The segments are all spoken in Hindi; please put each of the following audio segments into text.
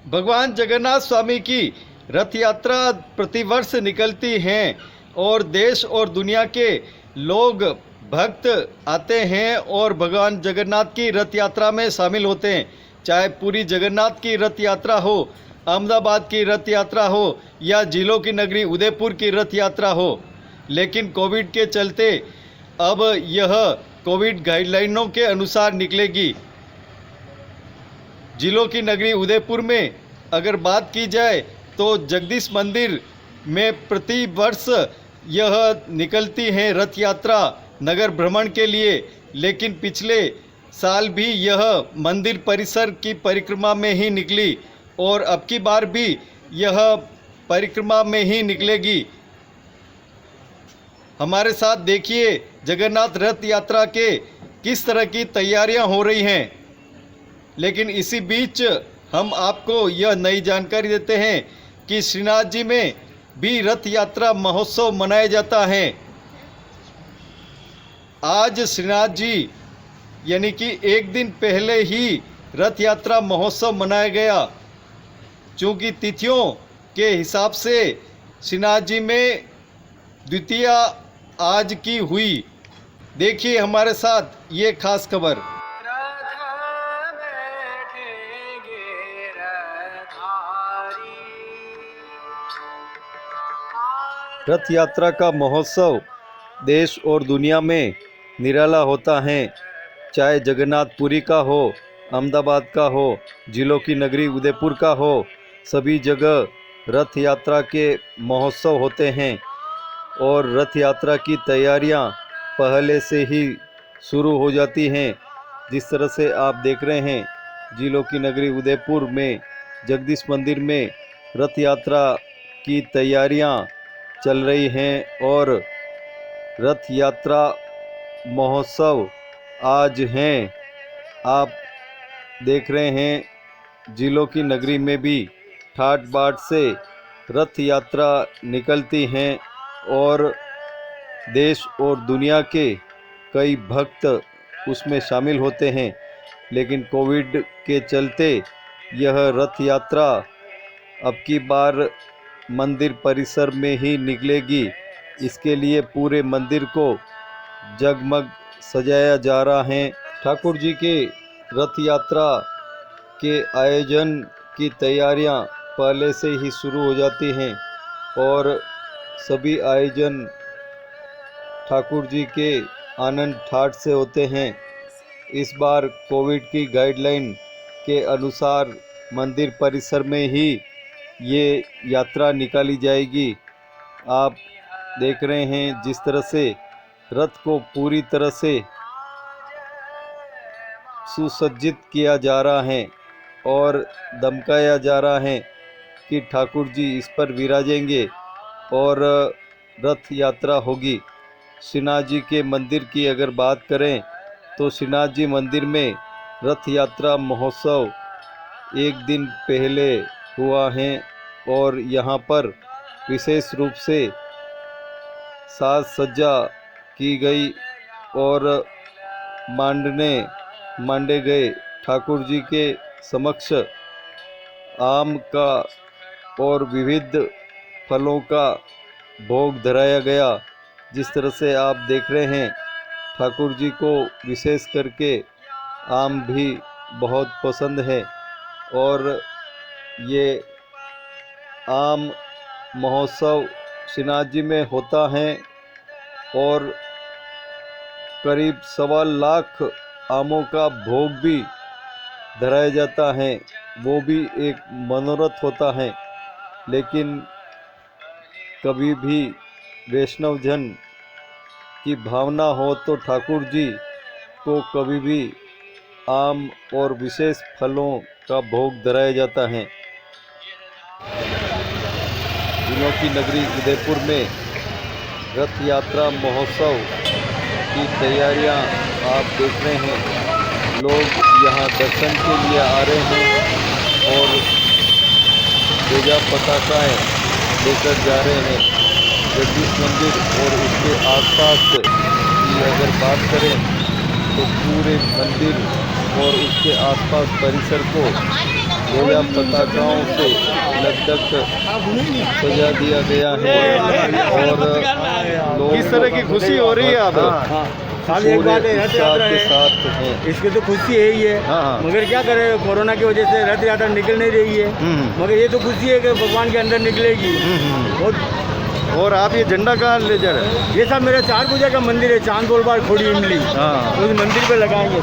भगवान जगन्नाथ स्वामी की रथ यात्रा प्रतिवर्ष निकलती हैं और देश और दुनिया के लोग भक्त आते हैं और भगवान जगन्नाथ की रथ यात्रा में शामिल होते हैं। चाहे पूरी जगन्नाथ की रथ यात्रा हो, अहमदाबाद की रथ यात्रा हो या जिलों की नगरी उदयपुर की रथ यात्रा हो। लेकिन कोविड के चलते अब यह कोविड गाइडलाइनों के अनुसार निकलेगी। जिलों की नगरी उदयपुर में अगर बात की जाए तो जगदीश मंदिर में प्रति वर्ष यह निकलती है रथ यात्रा नगर भ्रमण के लिए। लेकिन पिछले साल भी यह मंदिर परिसर की परिक्रमा में ही निकली और अब की बार भी यह परिक्रमा में ही निकलेगी। हमारे साथ देखिए जगन्नाथ रथ यात्रा के किस तरह की तैयारियां हो रही हैं। लेकिन इसी बीच हम आपको यह नई जानकारी देते हैं कि श्रीनाथ जी में भी रथ यात्रा महोत्सव मनाया जाता है। आज श्रीनाथ जी यानी कि एक दिन पहले ही रथ यात्रा महोत्सव मनाया गया। चूँकि तिथियों के हिसाब से श्रीनाथ जी में द्वितीया आज की हुई। देखिए हमारे साथ ये खास खबर। रथ यात्रा का महोत्सव देश और दुनिया में निराला होता है। चाहे जगन्नाथपुरी का हो, अहमदाबाद का हो, जिलों की नगरी उदयपुर का हो, सभी जगह रथ यात्रा के महोत्सव होते हैं और रथ यात्रा की तैयारियां पहले से ही शुरू हो जाती हैं। जिस तरह से आप देख रहे हैं जिलों की नगरी उदयपुर में जगदीश मंदिर में रथ यात्रा की तैयारियां चल रही हैं और रथ यात्रा महोत्सव आज हैं। आप देख रहे हैं जिलों की नगरी में भी ठाट बाट से रथ यात्रा निकलती हैं और देश और दुनिया के कई भक्त उसमें शामिल होते हैं। लेकिन कोविड के चलते यह रथ यात्रा अब की बार मंदिर परिसर में ही निकलेगी। इसके लिए पूरे मंदिर को जगमग सजाया जा रहा है। ठाकुर जी के रथ यात्रा के आयोजन की तैयारियां पहले से ही शुरू हो जाती हैं और सभी आयोजन ठाकुर जी के आनंद ठाट से होते हैं। इस बार कोविड की गाइडलाइन के अनुसार मंदिर परिसर में ही ये यात्रा निकाली जाएगी। आप देख रहे हैं जिस तरह से रथ को पूरी तरह से सुसज्जित किया जा रहा है और दमकाया जा रहा है कि ठाकुर जी इस पर विराजेंगे और रथ यात्रा होगी। श्रीनाथ जी के मंदिर की अगर बात करें तो श्रीनाथ जी मंदिर में रथ यात्रा महोत्सव एक दिन पहले हुआ है और यहाँ पर विशेष रूप से साज सज्जा की गई और मांडे गए। ठाकुर जी के समक्ष आम का और विविध फलों का भोग धराया गया। जिस तरह से आप देख रहे हैं ठाकुर जी को विशेष करके आम भी बहुत पसंद है और ये आम महोत्सव श्रीनाथ जी में होता है और करीब 1.25 लाख आमों का भोग भी धराया जाता है। वो भी एक मनोरथ होता है। लेकिन कभी भी वैष्णव जन की भावना हो तो ठाकुर जी को कभी भी आम और विशेष फलों का भोग धराया जाता है। जिलों की नगरी उदयपुर में रथ यात्रा महोत्सव की तैयारियां आप देख रहे हैं। लोग यहां दर्शन के लिए आ रहे हैं और ध्वजा पताकाएं लेकर जा रहे हैं। जगदीश मंदिर और उसके आसपास की अगर बात करें तो पूरे मंदिर और उसके आसपास परिसर को ध्वजा पताकाओं से लगभग सजा दिया गया है और लोग किस तरह की खुशी हो रही है आप खाली एक पूरे बात है, रथ उत्साह यात्रा के है, साथ हैं। इसकी तो खुशी है ही है। हाँ, हाँ। मगर क्या करें, कोरोना की वजह से रथ यात्रा निकल नहीं रही है। मगर ये तो खुशी है कि भगवान के अंदर निकलेगी। बहुत। और आप ये झंडा कहाँ ले जा रहे हैं? ये सब मेरे चार पूजा का मंदिर है, चांद गोलबार खोड़ी इमली, हाँ। उस मंदिर पे लगाएंगे।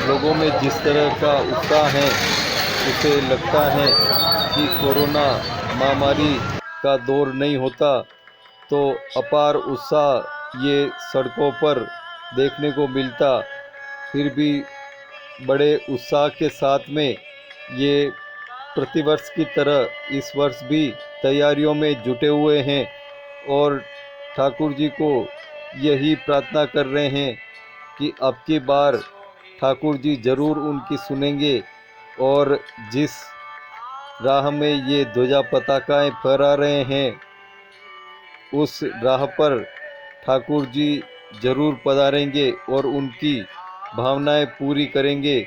लोगों में जिस तरह का उत्साह है उसे लगता है कि कोरोना महामारी का दौर नहीं होता तो अपार उत्साह ये सड़कों पर देखने को मिलता। फिर भी बड़े उत्साह के साथ में ये प्रतिवर्ष की तरह इस वर्ष भी तैयारियों में जुटे हुए हैं और ठाकुर जी को यही प्रार्थना कर रहे हैं कि अब की बार ठाकुर जी ज़रूर उनकी सुनेंगे और जिस राह में ये ध्वजा पताकाएं फहरा रहे हैं उस राह पर ठाकुर जी ज़रूर पधारेंगे और उनकी भावनाएं पूरी करेंगे।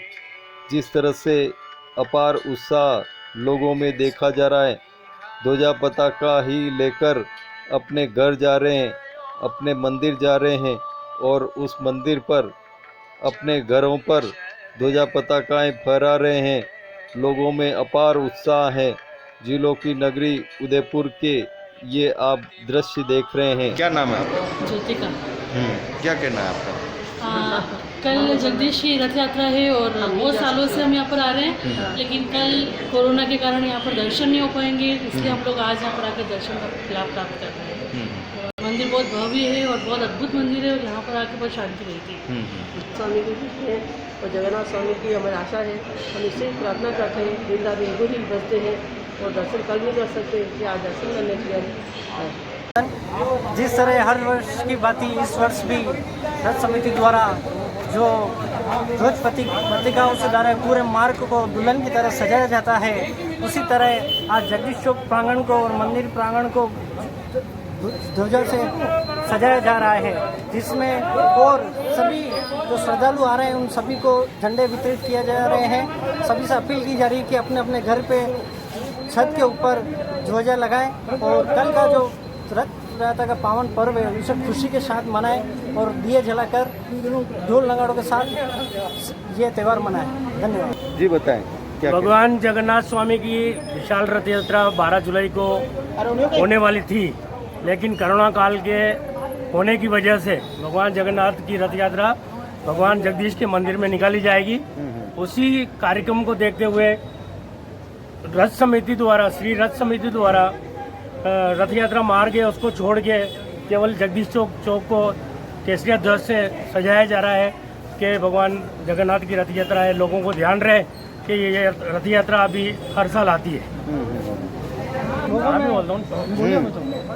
जिस तरह से अपार उत्साह लोगों में देखा जा रहा है, ध्वजा पताका ही लेकर अपने घर जा रहे हैं, अपने मंदिर जा रहे हैं और उस मंदिर पर अपने घरों पर ध्वजा पताकाएं फहरा रहे हैं। लोगों में अपार उत्साह है। जिलों की नगरी उदयपुर के ये आप दृश्य देख रहे हैं। क्या नाम है आपका? ज्योतिका। क्या कहना है आपका? कल जगदीश की रथ यात्रा है और बहुत सालों से हम यहाँ पर आ रहे हैं, लेकिन कल कोरोना के कारण यहाँ पर दर्शन नहीं हो पाएंगे, इसलिए हम लोग आज यहाँ पर आके दर्शन का लाभ प्राप्त कर रहे हैं। और मंदिर बहुत भव्य है और बहुत अद्भुत मंदिर है और यहाँ पर आके बहुत शांति मिलती है। स्वामी की खुशी है और जगन्नाथ स्वामी की हमें आशा है, हम इससे ही प्रार्थना करते हैं। दिन रात इनको ही बसते हैं और दर्शन कल नहीं कर सकते, इसलिए आज दर्शन करने के लिए आए। जिस तरह हर वर्ष की बात इस वर्ष भी रथ समिति द्वारा जो ध्वज पताकाओं से द्वारा पूरे मार्ग को दुल्हन की तरह सजाया जाता है, उसी तरह आज जगदीश चौक प्रांगण को और मंदिर प्रांगण को ध्वजा से सजाया जा रहा है, जिसमें और सभी जो श्रद्धालु आ रहे हैं उन सभी को झंडे वितरित किए जा रहे हैं। सभी से अपील की जा रही है कि अपने अपने घर पे छत के ऊपर ध्वजा लगाएं और कल का जो रथ यात्रा का पावन पर्व है उसे खुशी के साथ मनाएं और दिए जलाकर ढोल नगाड़ों के साथ ये त्यौहार मनाएं। धन्यवाद जी बताएं क्या भगवान जगन्नाथ स्वामी की विशाल रथ यात्रा 12 जुलाई को होने वाली थी, लेकिन कोरोना काल के होने की वजह से भगवान जगन्नाथ की रथ यात्रा भगवान जगदीश के मंदिर में निकाली जाएगी। उसी कार्यक्रम को देखते हुए रथ समिति द्वारा श्री रथ समिति द्वारा रथ यात्रा मार्ग है उसको छोड़ के केवल जगदीश चौक को केसरिया ध्वज से सजाया जा रहा है कि भगवान जगन्नाथ की रथ यात्रा है। लोगों को ध्यान रहे कि ये रथ यात्रा अभी हर साल आती है।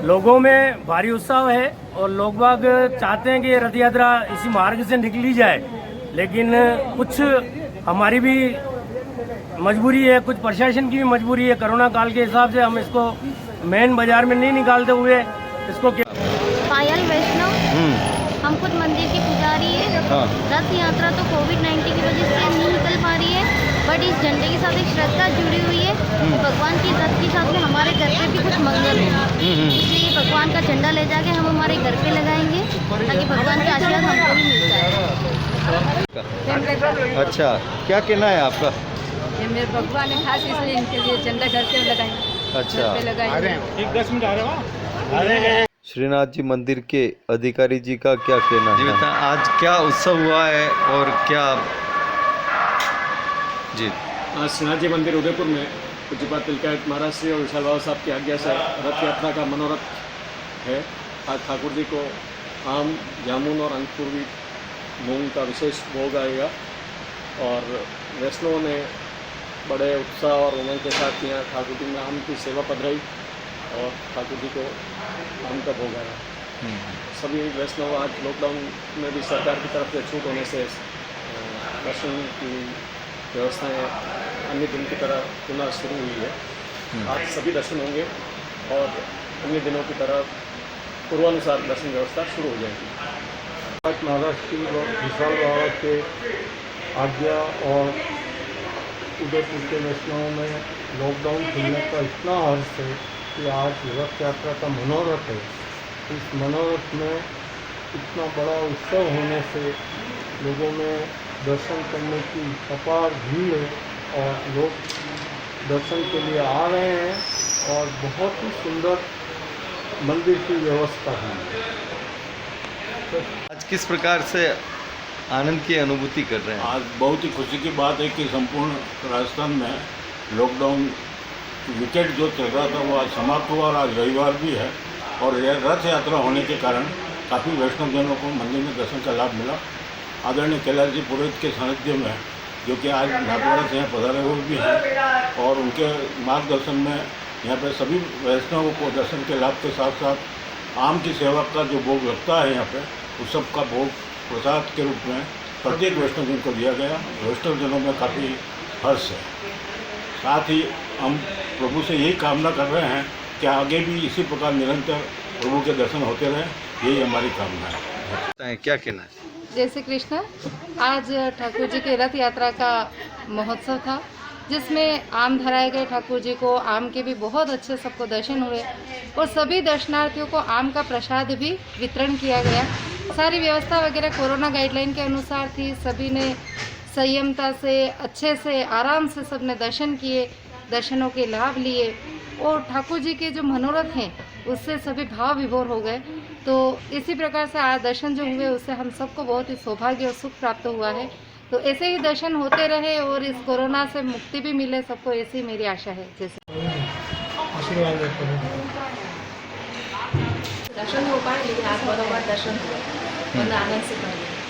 लोगों में भारी उत्साह है और लोग बाग चाहते हैं कि ये रथ यात्रा इसी मार्ग से निकली जाए, लेकिन कुछ हमारी भी मजबूरी है, कुछ प्रशासन की भी मजबूरी है। कोरोना काल के हिसाब से हम इसको मेन बाजार में नहीं निकालते हुए इसको पायल वैष्णव, हम खुद मंदिर की पुजारी है। रथ यात्रा तो कोविड-19 की वजह से नहीं निकल पा रही है, बट इस झंडे के साथ एक श्रद्धा जुड़ी हुई है। भगवान की रथ के साथ में हमारे घर पे भी कुछ मंगल है, इसलिए भगवान का झंडा ले जाके हम हमारे घर पे लगाएंगे ताकि भगवान का आशीर्वाद हमको भी मिलता है। अच्छा, क्या कहना है आपका? ये मेरे भगवान है, खास इसलिए इनके लिए झंडा घर पे लगाएंगे। अच्छा, श्रीनाथ जी मंदिर के अधिकारी जी का क्या कहना जी है? बता, आज क्या उत्सव हुआ है और क्या जी? आज श्रीनाथ जी मंदिर उदयपुर में पूज्यपाद तिलकायत महाराज श्री और विशाल बाबा साहब की आज्ञा से रथ यात्रा का मनोरथ है। आज ठाकुर जी को आम, जामुन और अंकुरी मूंग का विशेष भोग आएगा और वैष्णवों ने बड़े उत्साह और उमंग के साथ यहाँ ठाकुर जी में आम की सेवा पधराई और ठाकुर जी को आम का भोग आया। सभी वैष्णव आज लॉकडाउन में भी सरकार की तरफ से छूट होने से दर्शन की व्यवस्थाएं अन्य दिन की तरह पुनः शुरू हुई है। आज सभी दर्शन होंगे और अन्य दिनों की तरह पूर्वानुसार दर्शन व्यवस्था शुरू हो जाएगी। महाराज की विशाल बाबा के आज्ञा और उदयपुर के वैष्णव में लॉकडाउन खुलने का इतना हर्ष है कि आज रथ यात्रा का मनोरथ है। इस मनोरथ में इतना बड़ा उत्सव होने से लोगों में दर्शन करने की अपार भीड़ है और लोग दर्शन के लिए आ रहे हैं और बहुत ही सुंदर मंदिर की व्यवस्था है। आज किस प्रकार से आनंद की अनुभूति कर रहे हैं? आज बहुत ही खुशी की बात है कि संपूर्ण राजस्थान में लॉकडाउन विकेट जो चल रहा था वो आज समाप्त हुआ और आज रविवार भी है और रथ यात्रा होने के कारण काफ़ी वैष्णवजनों को मंदिर में दर्शन का लाभ मिला। आदरणीय कैलाश जी पुरोहित के सानिध्य में जो कि आज नागवाड़ा से यहाँ पधारे हुए भी हैं और उनके मार्गदर्शन में यहाँ पर सभी वैष्णवों को दर्शन के लाभ के साथ साथ आम की सेवा का जो भोग लगता है यहाँ पे उस सब का भोग प्रसाद के रूप में प्रत्येक वैष्णवजन को दिया गया। वैष्णवजनों में काफ़ी हर्ष है। साथ ही हम प्रभु से यही कामना कर रहे हैं कि आगे भी इसी प्रकार निरंतर प्रभु के दर्शन होते रहें, यही हमारी कामना है। क्या कहना है? जय श्री कृष्ण। आज ठाकुर जी के रथ यात्रा का महोत्सव था जिसमें आम धराए गए ठाकुर जी को। आम के भी बहुत अच्छे सबको दर्शन हुए और सभी दर्शनार्थियों को आम का प्रसाद भी वितरण किया गया। सारी व्यवस्था वगैरह कोरोना गाइडलाइन के अनुसार थी। सभी ने संयमता से अच्छे से आराम से सबने दर्शन किए, दर्शनों के लाभ लिए और ठाकुर जी के जो मनोरथ हैं उससे सभी भाव विभोर हो गए। तो इसी प्रकार से आज दर्शन जो हुए उससे हम सबको बहुत ही सौभाग्य और सुख प्राप्त हुआ है। तो ऐसे ही दर्शन होते रहे और इस कोरोना से मुक्ति भी मिले सबको, ऐसी मेरी आशा है। जैसे दर्शन हो पाए लेकिन आज बराबर दर्शन हुए और आनंद से पढ़े।